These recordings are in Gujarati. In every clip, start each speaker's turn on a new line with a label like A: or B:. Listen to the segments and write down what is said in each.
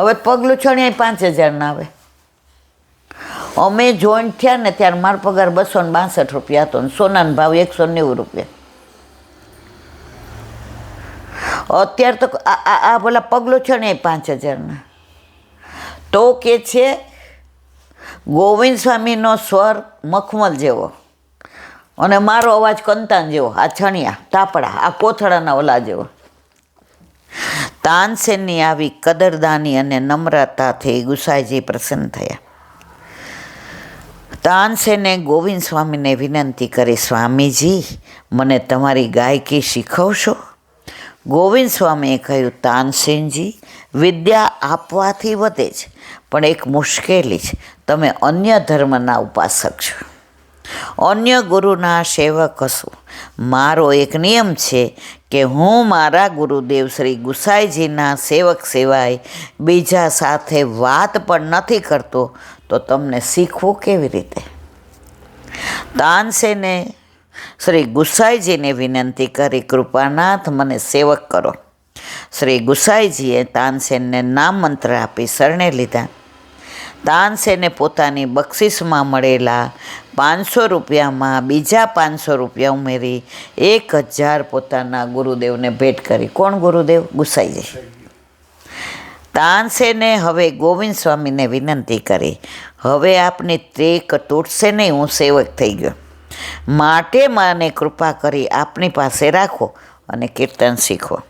A: હવે પગલું છણિયા 5,000 ના આવે. અમે જોઈન્ટ થયા ને ત્યારે મારો પગાર 262 રૂપિયા હતો ને સોનાનો ભાવ 190 રૂપિયા. અત્યારે તો આ બોલા પગલું છણિયા 5,000 ના. તો કે છે ગોવિંદ સ્વામીનો સ્વર મખમલ જેવો અને મારો અવાજ કંતાન જેવો, આ છણિયા તાપડા આ કોથળાના ઓલા જેવો. તાનસેનની આવી કદરદાની અને નમ્રતાથી ગુસાઈજી પ્રસન્ન થયા. તાનસેને ગોવિંદ સ્વામીને વિનંતી કરી, સ્વામીજી મને તમારી ગાયકી શીખવશો? ગોવિંદ સ્વામીએ કહ્યું, તાનસેનજી વિદ્યા આપવાથી વધે છે, પણ એક મુશ્કેલી છે, તમે અન્ય ધર્મના ઉપાસક છો, અન્ય ગુરુના સેવક હશો. મારો એક નિયમ છે કે હું મારા ગુરુદેવ શ્રી ગુસાઈજીના સેવક સિવાય બીજા સાથે વાત પણ નથી કરતો, તો તમને શીખવું કેવી રીતે? તાનસેને શ્રી ગુસાઈજીને વિનંતી કરી, કૃપાનાથ મને સેવક કરો. શ્રી ગુસાઈજીએ તાનસેનને નામ મંત્ર આપી શરણે લીધા. તાનસેને પોતાની બક્ષિસમાં મળેલા 500 રૂપિયામાં બીજા 500 રૂપિયા ઉમેરી 1,000 પોતાના ગુરુદેવને ભેટ કરી. કોણ ગુરુદેવ? ગુસાઈજી. તાનસેને હવે ગોવિંદ સ્વામીને વિનંતી કરી, હવે આપની ત્રેક તૂટશે નહીં, હું સેવક થઈ ગયો, માટે મને કૃપા કરી આપની પાસે રાખો અને કીર્તન શીખો.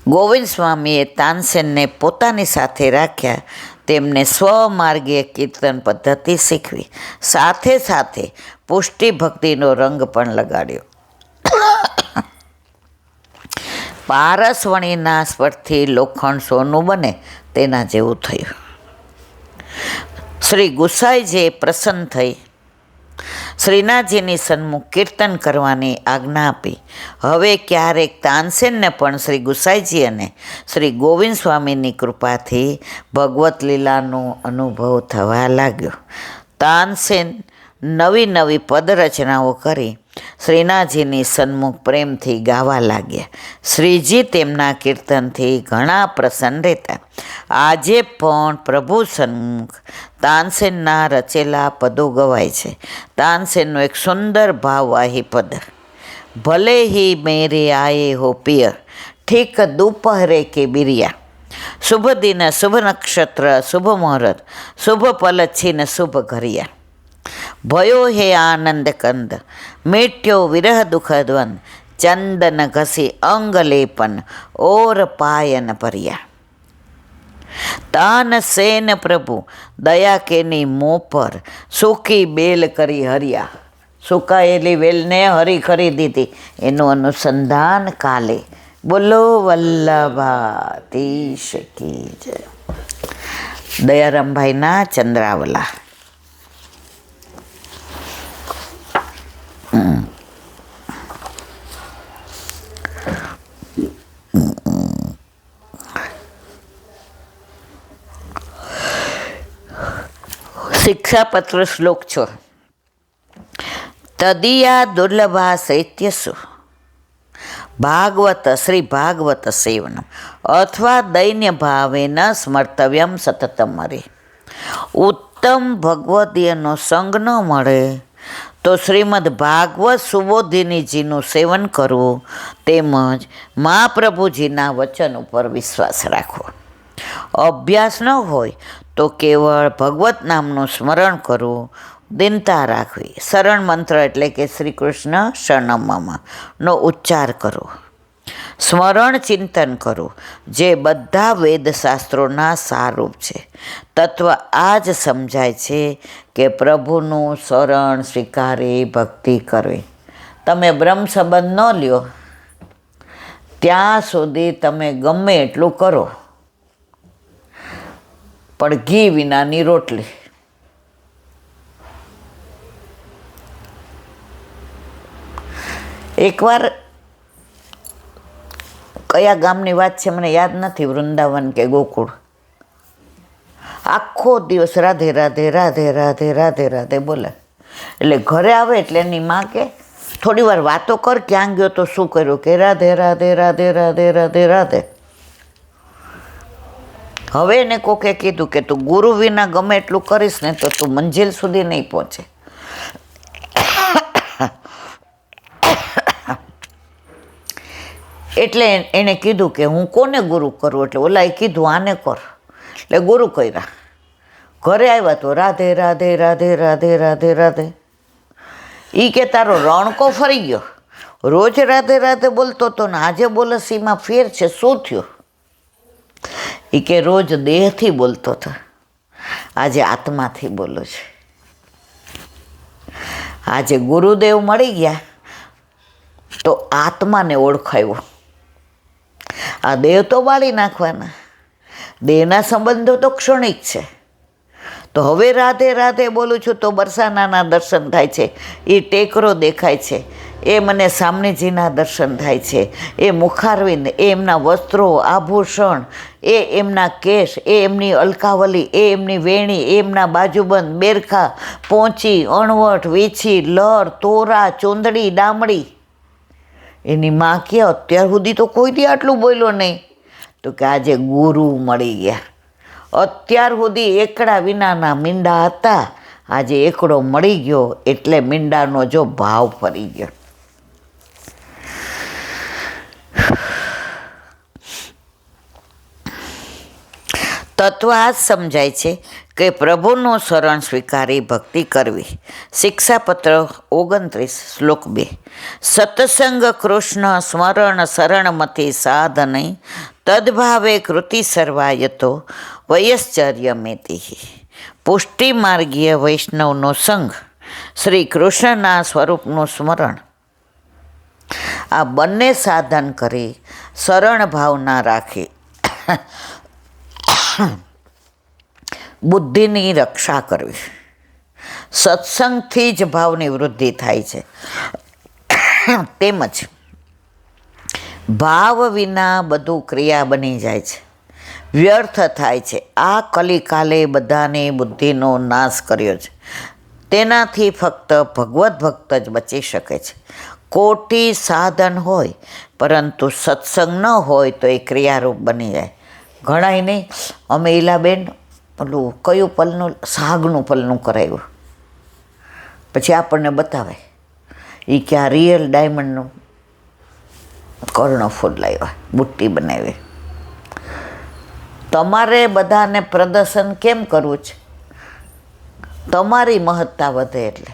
A: ગોવિંદ સ્વામીએ તાનસેનને પોતાની સાથે રાખ્યા, તેમને સ્વમાર્ગીય કીર્તન પદ્ધતિ શીખવી, સાથે સાથે પુષ્ટિ ભક્તિનો રંગ પણ લગાડ્યો. પારસવણીના સ્પર્શથી લોખંડ સોનું બને તેના જેવું થયું. શ્રી ગુસાઈજીએ પ્રસન્ન થઈ શ્રીનાથજીની સન્મુખ કીર્તન કરવાની આજ્ઞા આપી. હવે ક્યારેક તાનસેનને પણ શ્રી ગુસાઈજી અને શ્રી ગોવિંદ સ્વામીની કૃપાથી ભગવત લીલાનો અનુભવ થવા લાગ્યો. તાનસેન નવી નવી પદરચનાઓ કરી શ્રીનાથજીની સન્મુખ પ્રેમથી ગાવા લાગ્યા. શ્રીજી તેમના કીર્તનથી ઘણા પ્રસન્ન રહેતા. આજે પણ પ્રભુ સન્મુખ તાનસેનના રચેલા પદો ગવાય છે. તાનસેનનો એક સુંદર ભાવવાહી પદ, ભલે હી મેરે આયે હો પિય, ઠીક દોપહરે કે બિરિયા, શુભ દિન શુભ નક્ષત્ર શુભ મુહૂર્ત, શુભ પલ છીન શુભ ઘરિયા, ભયો હે આનંદ કંદ, મેટ્યો વિરહ દુઃખ દ્વંદ, ચંદન ઘસી અંગ લેપન ઓર પાયન ભર્યા. તાનસેન પ્રભુ દયા કેની મોં પર સૂકી બેલ કરી હર્યા. સુકાયેલી વેલને હરી કરી દીધી, એનું અનુસંધાન કાલે. બોલો વલ્લભાધીશ કી જય. દયારામભાઈના ચંદ્રાવલા. શિક્ષાપત્ર શ્લોક 6. તદિયા દુર્લભા શૈત્યસુ ભાગવત શ્રી ભાગવત સેવનમ અથવા દૈન્ય ભાવેન સ્મર્તવ્યમ સતતમ હરે. ઉત્તમ ભગવદીયનો સંગ ન મળે તો શ્રીમદ ભાગવત સુબોધિનીજીનું સેવન કરવું, તેમજ મહાપ્રભુજીના વચન ઉપર વિશ્વાસ રાખવો. અભ્યાસ ન હોય તો કેવળ ભગવત નામનું સ્મરણ કરવું, દિનતા રાખવી, શરણ મંત્ર એટલે કે શ્રી કૃષ્ણ શરણમમાં નો ઉચ્ચાર કરવો, સ્મરણ ચિંતન કરવું, જે બધા વેદશાસ્ત્રોના સારરૂપ છે. તત્વ આ જ સમજાય છે કે પ્રભુનું શરણ સ્વીકારી ભક્તિ કરવી. તમે બ્રહ્મ સંબંધ ન લ્યો ત્યાં સુધી તમે ગમે એટલું કરો, પણ ઘી વિનાની રોટલી. એકવાર કયા ગામની વાત છે મને યાદ નથી, વૃંદાવન કે ગોકુળ, આખો દિવસ રાધે રાધે રાધે રાધે રાધે રાધે બોલે. એટલે ઘરે આવે એટલે એની માં કે થોડી વાર વાતો કર, ક્યાં ગયો તો શું કર્યું, કે રાધે રાધે રાધે રાધે રાધે રાધે. હવે એને કોકે કીધું કે તું ગુરુ વિના ગમે એટલું કરીશ ને તો તું મંજિલ સુધી નહીં પહોંચે. એટલે એણે કીધું કે હું કોને ગુરુ કરું, એટલે ઓલાએ કીધું આને કર, એટલે ગુરુ કર્યા. ઘરે આવ્યા તો રાધે રાધે રાધે રાધે રાધે રાધે. એ કે તારો રણકો ફરી ગયો, રોજ રાધે રાધે બોલતો હતો ને આજે બોલસ એમાં ફેર છે, શું થયું? એ કે રોજ દેહથી બોલતો હતો, આજે આત્માથી બોલો છે. આજે ગુરુદેવ મળી ગયા તો આત્માને ઓળખાયો. આ દેહ તો બાળી નાખવાના, દેહના સંબંધો તો ક્ષણિક છે. તો હવે રાધે રાધે બોલું છું તો બરસાનાના દર્શન થાય છે, એ ટેકરો દેખાય છે, એ મને સામનેજીના દર્શન થાય છે, એ મુખારવિંદ, એ એમના વસ્ત્રો આભૂષણ, એ એમના કેશ, એ એમની અલકાવલી, એ એમની વેણી, એ એમના બાજુબંધ, બેરખા, પોંચી, અણવટ, વીછી, લર, તોરા, ચોંદડી, ડામડી. એની માં કે અત્યાર સુધી તો કોઈ દી આટલું બોલ્યો નહીં. તો કે આજે ગુરુ મળી ગયા. અત્યાર સુધી એકડા વિનાના મીંડા હતા, આજે એકડો મળી ગયો એટલે મીંડાનો જો ભાવ ફરી ગયો. તત્વ આ જ સમજાય છે કે પ્રભુનું શરણ સ્વીકારી ભક્તિ કરવી. શિક્ષાપત્ર 29 શ્લોક 2. સત્સંગ કૃષ્ણ સ્મરણ શરણમતી સાધનૈ તદભાવે કૃતિ સર્વાયતો વયશ્ચર્યમેતિ. પુષ્ટિ માર્ગીય વૈષ્ણવનો સંગ, શ્રી કૃષ્ણના સ્વરૂપનું સ્મરણ, આ બંને સાધન કરી શરણ ભાવના રાખી બુદ્ધિની રક્ષા કરવી. સત્સંગથી જ ભાવની વૃદ્ધિ થાય છે. તેમજ ભાવ વિના બધું ક્રિયા બની જાય છે, વ્યર્થ થાય છે. આ કલિકાલે બધાની બુદ્ધિનો નાશ કર્યો છે. તેનાથી ફક્ત ભગવદ્ ભક્ત જ બચી શકે છે. કોટી સાધન હોય પરંતુ સત્સંગ ન હોય તો એ ક્રિયારૂપ બની જાય. ઘણાય નહીં, અમે ઈલાબેન પેલું કયું પલનું, સાગનું પલનું કરાવ્યું, પછી આપણને બતાવે એ કે આ રિયલ ડાયમંડનું કર્ણફૂલ લાવ્યા, બુટ્ટી બનાવી. તમારે બધાને પ્રદર્શન કેમ કરવું છે? તમારી મહત્તા વધે એટલે.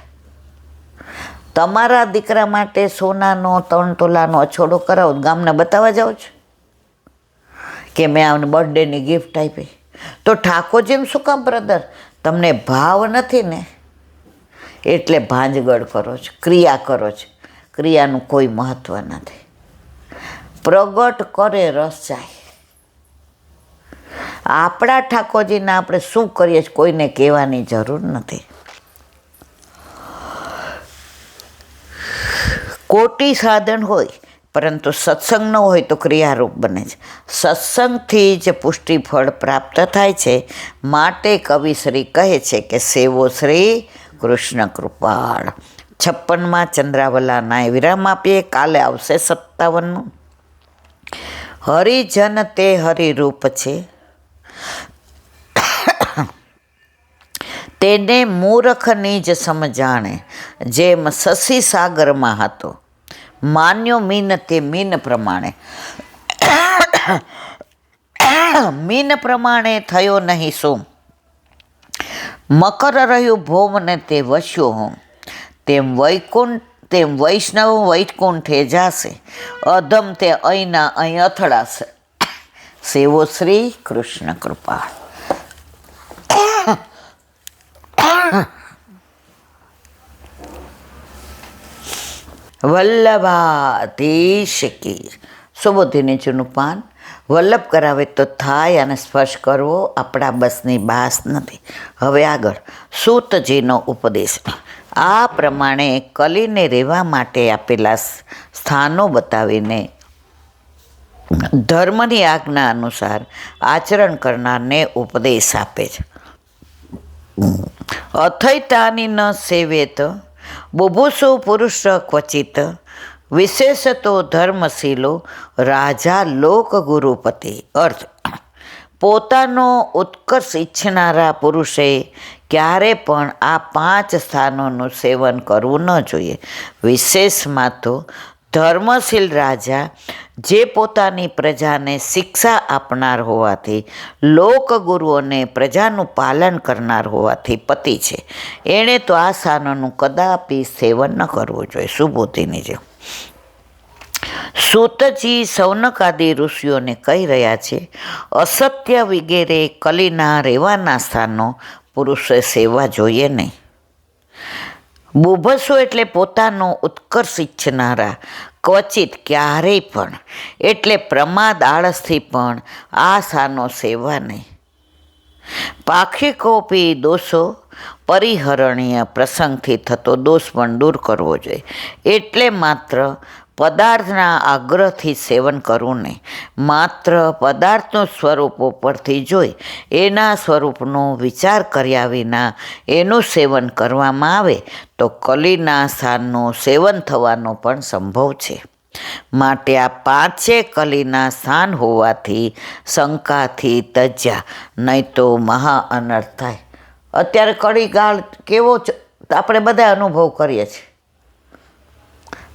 A: તમારા દીકરા માટે સોનાનો 3 તોલાનો અછોડો કરાવો, ગામને બતાવવા જાઓ છો કે મેં આમને બર્થડેની ગિફ્ટ આપી. તો ઠાકોરજીમ શું કામ બ્રધર? તમને ભાવ નથી ને એટલે ભાંજગડ કરો છો, ક્રિયા કરો છો. ક્રિયાનું કોઈ મહત્ત્વ નથી. પ્રગટ કરે રસ જાય. આપણા ઠાકોરજીને આપણે શું કરીએ છીએ કોઈને કહેવાની જરૂર નથી. કોટી સાધન હોય પરંતુ સત્સંગ ન હોય તો ક્રિયારૂપ બને છે. સત્સંગથી જ પુષ્ટિ ફળ પ્રાપ્ત થાય છે. માટે કવિશ્રી કહે છે કે સેવો શ્રી કૃષ્ણ કૃપાળ. 56માં ચંદ્રાવલાના વિરામ આપીએ. કાલે આવશે 57નું. હરિજન તે હરિરૂપ છે, તેને મૂર્ખની જ સમજાણે. જેમ શશી સાગરમાં હતો, માન્યો મીન તે મીન પ્રમાણે. મીન પ્રમાણે થયો નહીં સોમ, મકર રહ્યું ભૌમને તે વસ્યો હોમ. તેમ વૈષ્ણવ વૈકુંઠે જાશે, અધમ તે અહીંના અહીં અથડાશે. સેવો શ્રી કૃષ્ણ કૃપાળ. વલ્લભાધીશ કી. સુબોધીની ચૂનું પાન. વલ્લભ કરાવે તો થાય અને સ્પર્શ કરવો આપણા બસની બાસ નથી. હવે આગળ સૂતજીનો ઉપદેશ. આ પ્રમાણે કલીને રહેવા માટે આપેલા સ્થાનો બતાવીને ધર્મની આજ્ઞા અનુસાર આચરણ કરનારને ઉપદેશ આપે છે. અથૈતાની ન સેવેત બુભુષો પુરુષ ક્વચિત, વિશેષતો ધર્મશીલો રાજા લોક ગુરુપતિ. અર્થ, પોતાનો ઉત્કર્ષ ઈચ્છનારા પુરુષે ક્યારે પણ આ 5 સ્થાનોનું સેવન કરવું ન જોઈએ. વિશેષમાં તો ધર્મશીલ રાજા જે પોતાની પ્રજાને શિક્ષા આપનાર હોવાથી, લોકગુરુઓને પ્રજાનું પાલન કરનાર હોવાથી પતિ છે, એણે તો આ સ્થાનોનું કદાપી સેવન ન કરવું જોઈએ. સુબોધિની જેમ સૂતજી સૌનકાદી ઋષિઓને કહી રહ્યા છે, અસત્ય વગેરે કલીના રહેવાના સ્થાનો પુરુષે સેવવા જોઈએ નહીં. બુભસો એટલે પોતાનો ઉત્કર્ષ ઈચ્છનારા, ક્વચિત ક્યારેય પણ એટલે પ્રમાદ આળસથી પણ આ સ્થાનો સેવવા નહીં. પાક્ષિકોપી દોષો પરિહરણીય પ્રસંગથી થતો દોષ પણ દૂર કરવો જોઈએ. એટલે માત્ર પદાર્થના આગ્રહથી સેવન કરવું નહીં. માત્ર પદાર્થનું સ્વરૂપ ઉપરથી જોઈ એના સ્વરૂપનો વિચાર કર્યા વિના એનું સેવન કરવામાં આવે તો કલીના સ્થાનનું સેવન થવાનો પણ સંભવ છે. માટે આ 5 કલીના સ્થાન હોવાથી શંકાથી તજ્યા, નહીં તો મહા અનર્થ થાય. અત્યારે કળીગાળ કેવો આપણે બધા અનુભવ કરીએ છીએ.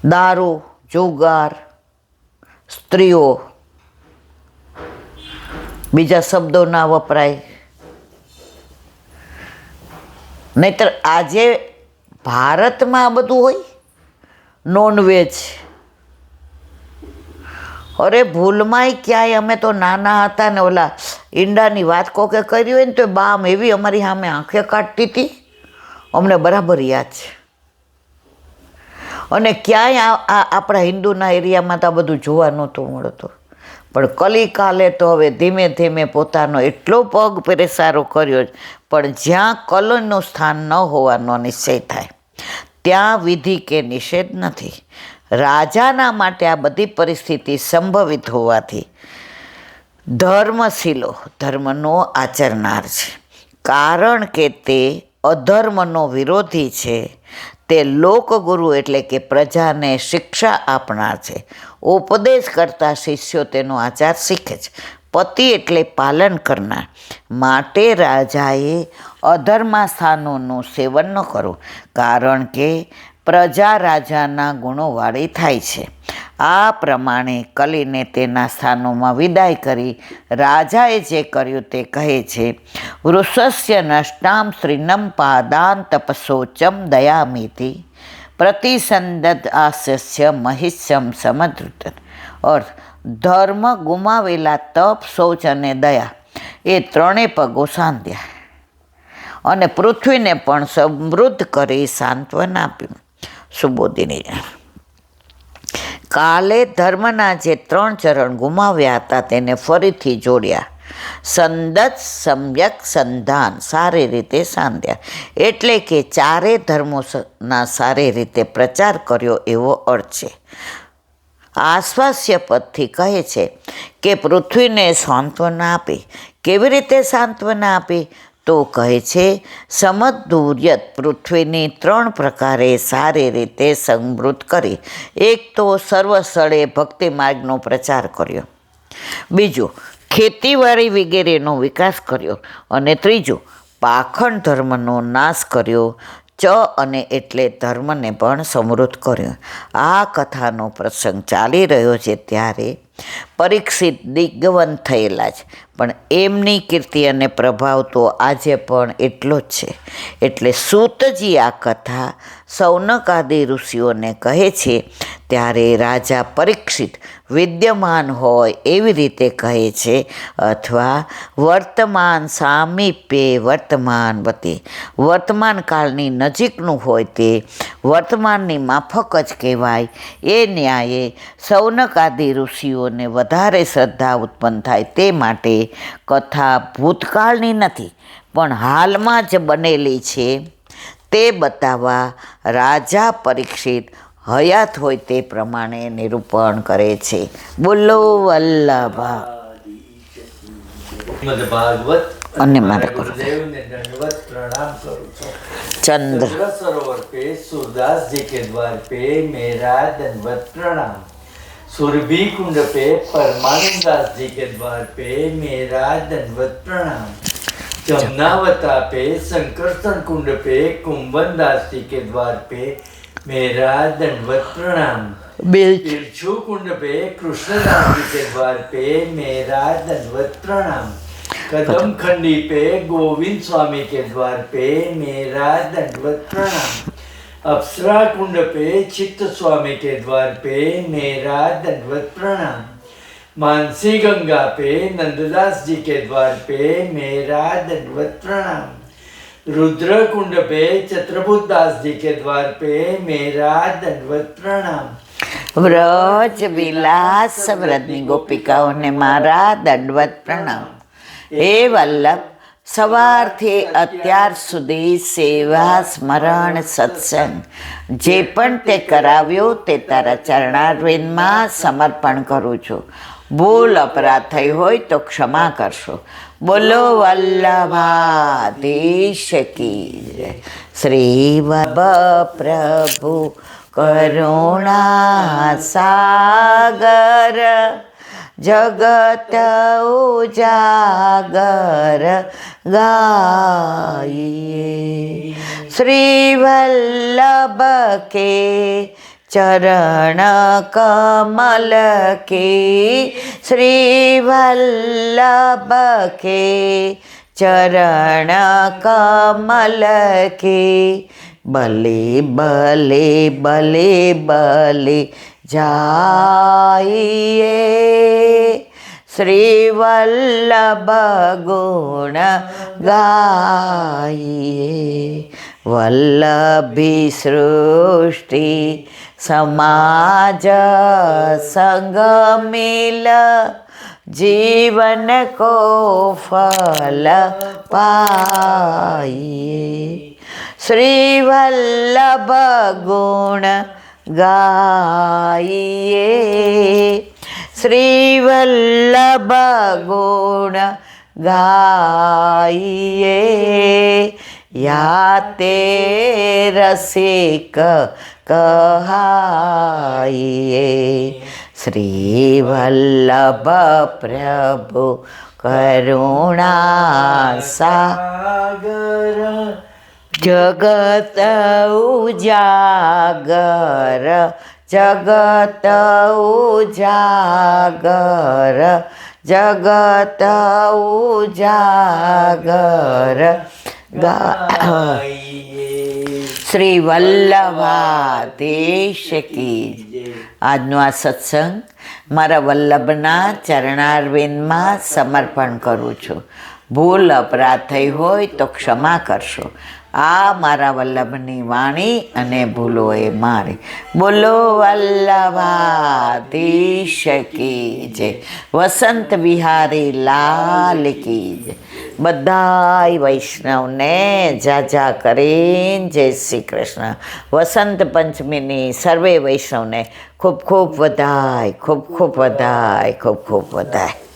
A: દારૂ, જુગાર, સ્ત્રીઓ, બીજા શબ્દો ના વપરાય. નહીતર આજે ભારતમાં આ બધું હોય. નોનવેજ, અરે ભૂલમાંય ક્યાંય અમે તો નાના હતા ને ઓલા ઈંડાની વાત કોકે કરી હોય ને તો બામ એવી અમારી સામે આંખે કાઢતી હતી, અમને બરાબર યાદ છે. અને ક્યાંય આપણા હિન્દુના એરિયામાં તો આ બધું જોવા નહોતું મળતું. પણ કલિકાલે તો હવે ધીમે ધીમે પોતાનો એટલો પગ પેરેસારો કર્યો, પણ જ્યાં કલનું સ્થાન ન હોવાનો નિશ્ચય થાય ત્યાં વિધિ કે નિષેધ નથી. રાજાના માટે આ બધી પરિસ્થિતિ સંભવિત હોવાથી ધર્મશીલો ધર્મનો આચરનાર છે, કારણ કે તે અધર્મનો વિરોધી છે. તે લોકગુરુ એટલે કે પ્રજાને શિક્ષા આપનાર છે. ઉપદેશ કરતા શિષ્યો તેનો આચાર શીખે છે. પતિ એટલે પાલન કરનાર. માટે રાજાએ અધર્માસ્થાનોનું સેવન ન કરવું, કારણ કે પ્રજા રાજાના ગુણોવાળી થાય છે. આ પ્રમાણે કલીને તેના સ્થાનોમાં વિદાય કરી રાજાએ જે કર્યું તે કહે છે, વૃષસ્ય નષ્ટામ શ્રીનમ પાદાન તપસોચમ દયામિતિ પ્રતિસંદદ આસ્ય મહિષ્યમ સમદ્રુત. અર્થ, ધર્મ ગુમાવેલા તપ, શૌચ અને દયા એ 3 પગો સાંધ્યા અને પૃથ્વીને પણ સમૃદ્ધ કરી સાંત્વન આપ્યું. સુબોધિની કાલે ધર્મના જે 3 ચરણ ગુમાવ્યા હતા તેને ફરીથી જોડ્યા. સંદત સમ્યક સંધાન, સારી રીતે સાંધ્યા, એટલે કે 4 ધર્મોના સારી રીતે પ્રચાર કર્યો એવો અર્થ છે. આશ્વાસ્ય પદથી કહે છે કે પૃથ્વીને સાંત્વના આપી. કેવી રીતે સાંત્વના આપી? તો કહે છે, સમદ્દુર્યત પૃથ્વીની 3 પ્રકારે સારી રીતે સમૃદ્ધ કરી. એક તો સર્વ સ્થળે ભક્તિ માર્ગનો પ્રચાર કર્યો. બીજું, ખેતીવાડી વગેરેનો વિકાસ કર્યો. અને ત્રીજું, પાખંડ ધર્મનો નાશ કર્યો. અને એટલે ધર્મને પણ સમૃદ્ધ કર્યો. આ કથાનો પ્રસંગ ચાલી રહ્યો છે ત્યારે પરીક્ષિત દિગ્ગવંત થયેલા છે, પણ એમની કીર્તિ અને પ્રભાવ તો આજે પણ એટલો જ છે. એટલે સૂતજી આ કથા સૌનકાદી ઋષિઓને કહે છે ત્યારે રાજા પરીક્ષિત વિદ્યમાન હોય એવી રીતે કહે છે, અથવા વર્તમાન સામીપ્યે વર્તમાનવતી, વર્તમાન કાળની નજીકનું હોય તે વર્તમાનની માફક જ કહેવાય. એ ન્યાયે સૌનકાદી ઋષિઓને વધારે શ્રદ્ધા ઉત્પન્ન થાય તે માટે કથા ભૂતકાળની નથી પણ હાલમાં જ બનેલી છે તે બતાવવા રાજા પરીક્ષિત હયાત હોય તે પ્રમાણે નિરૂપણ કરે છે. બોલો વલ્લભા અને મારા ગુરુદેવને દંડવત પ્રણામ કરું છું. ચંદ્ર સરોવર पे सूरदास जी के द्वार पे मेरा दंडवत प्रणाम.
B: सुरभि कुंड पे परमानंद दास जी के द्वार पे मेरा दंडवत प्रणाम। जमुनावता पे संकर्षण कुंड पे कुंभन दास जी के द्वार पे मेरा दंडवत प्रणाम। बिरछू कुंड पे कृष्णदास जी के द्वार पे मेरा दंडवत प्रणाम। कदम खंडी पे गोविंद स्वामी के द्वार पे मेरा दंडवत प्रणाम। अप्सरा कुंड पे चित्त स्वामी के द्वार पे मेरा दंडवत प्रणाम। मानसी गंगा पे नंददास जी के द्वार पे मेरा दंडवत प्रणाम। रुद्र कुंड पे चित्रबुद्ध दास जी के द्वार पे मेरा दंडवत प्रणाम।
A: વ્રજ વિલાસ વ્રતની ગોપિકાઓને મારા દંડવત પ્રણામ. હે વલ્લભ, સવારથી અત્યાર સુધી સેવા સ્મરણ સત્સંગ જે પણ તે કરાવ્યો તે તારા ચરણારવિંદમાં સમર્પણ કરું છું. ભૂલ અપરાધ થઈ હોય તો ક્ષમા કરશો. બોલો વલ્લભાધીશ કી જય. શ્રી પ્રભુ કરુણા સાગર જગત ઉજાગર ગાઈએ. શ્રી વલ્લભ કે ચરણ કમલ કે શ્રી વલ્લભ કે ચરણ કમલ કે ભલે ભલે ભલે ભલે જાઈએ. શ્રી વલ્લભ ગુણ ગાઈએ. વલ્લભી સૃષ્ટિ સમાજ સંગ મિલ जीवन को फल पाइए. श्री वल्लभ गुण गाइए. श्री वल्लभ गुण गाइए. या ते रसिक कहाइए. श्री वल्लभ प्रभु करुणा सागर जगत उजागर जगत उजागर जगत उजागर શ્રી વલ્લભાધીશ કી. આજનો આ સત્સંગ મારા વલ્લભના ચરણારવિંદમાં સમર્પણ કરું છું. ભૂલ અપરાધ થઈ હોય તો ક્ષમા કરશો. આ મારા વલ્લભની વાણી અને ભૂલો એ મારી. બોલો વલ્લભાધીશ કી જય. વસંત વિહારી લાલ કી જય. બધાય વૈષ્ણવને જાજા કરીને જય શ્રી કૃષ્ણ. વસંત પંચમીની સર્વે વૈષ્ણવને ખૂબ ખૂબ વધાય, ખૂબ ખૂબ વધાય, ખૂબ ખૂબ વધાય.